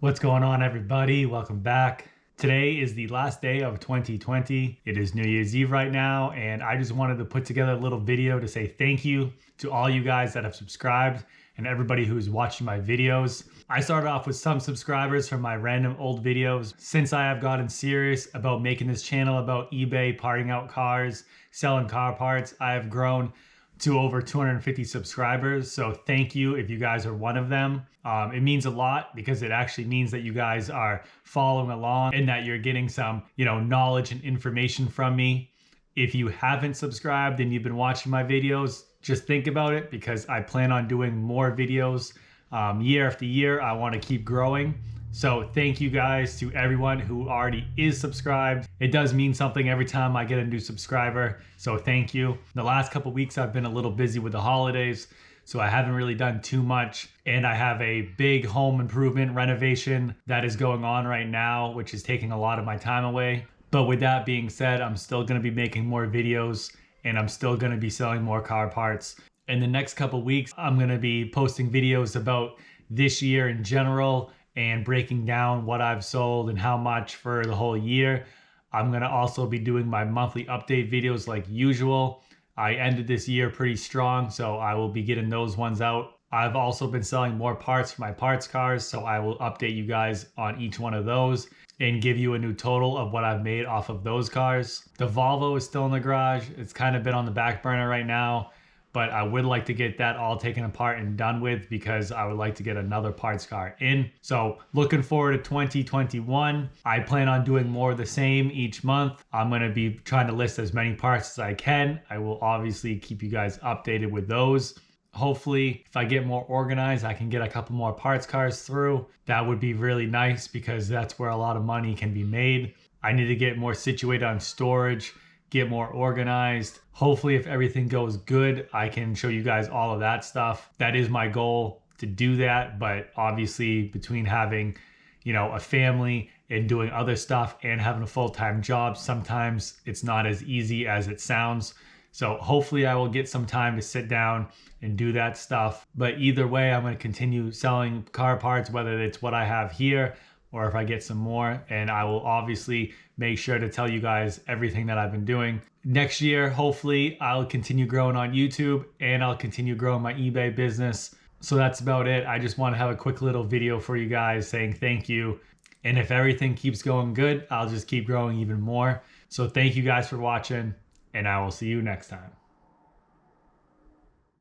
What's going on, everybody? Welcome back. Today is the last day of 2020. It is New Year's Eve right now, and I just wanted to put together a little video to say thank you to all you guys that have subscribed and everybody who's watching my videos. I started off with some subscribers from my random old videos. Since I have gotten serious about making this channel about eBay, parting out cars, selling car parts, I have grown to over 250 subscribers. So thank you if you guys are one of them. It means a lot because it actually means that you guys are following along and that you're getting some, knowledge and information from me. If you haven't subscribed and you've been watching my videos, just think about it because I plan on doing more videos year after year. I want to keep growing. So thank you guys to everyone who already is subscribed. It does mean something every time I get a new subscriber. So thank you. The last couple weeks I've been a little busy with the holidays, so I haven't really done too much. And I have a big home improvement renovation that is going on right now, which is taking a lot of my time away. But with that being said, I'm still going to be making more videos and I'm still going to be selling more car parts. In the next couple weeks, I'm going to be posting videos about this year in general and breaking down what I've sold and how much for the whole year. I'm going to also be doing my monthly update videos like usual. I ended this year pretty strong, so I will be getting those ones out. I've also been selling more parts for my parts cars, so I will update you guys on each one of those and give you a new total of what I've made off of those cars. The Volvo is still in the garage. It's kind of been on the back burner right now, but I would like to get that all taken apart and done with because I would like to get another parts car in. So looking forward to 2021. I plan on doing more of the same each month. I'm going to be trying to list as many parts as I can. I will obviously keep you guys updated with those. Hopefully, if I get more organized, I can get a couple more parts cars through. That would be really nice because that's where a lot of money can be made. I need to get more situated on storage, get more organized. Hopefully, if everything goes good, I can show you guys all of that stuff. That is my goal, to do that. But obviously, between having, a family and doing other stuff and having a full-time job, sometimes it's not as easy as it sounds. So hopefully I will get some time to sit down and do that stuff. But either way, I'm going to continue selling car parts, whether it's what I have here or if I get some more. And I will obviously make sure to tell you guys everything that I've been doing. Next year, hopefully I'll continue growing on YouTube and I'll continue growing my eBay business. So that's about it. I just want to have a quick little video for you guys saying thank you. And if everything keeps going good, I'll just keep growing even more. So thank you guys for watching, and I will see you next time.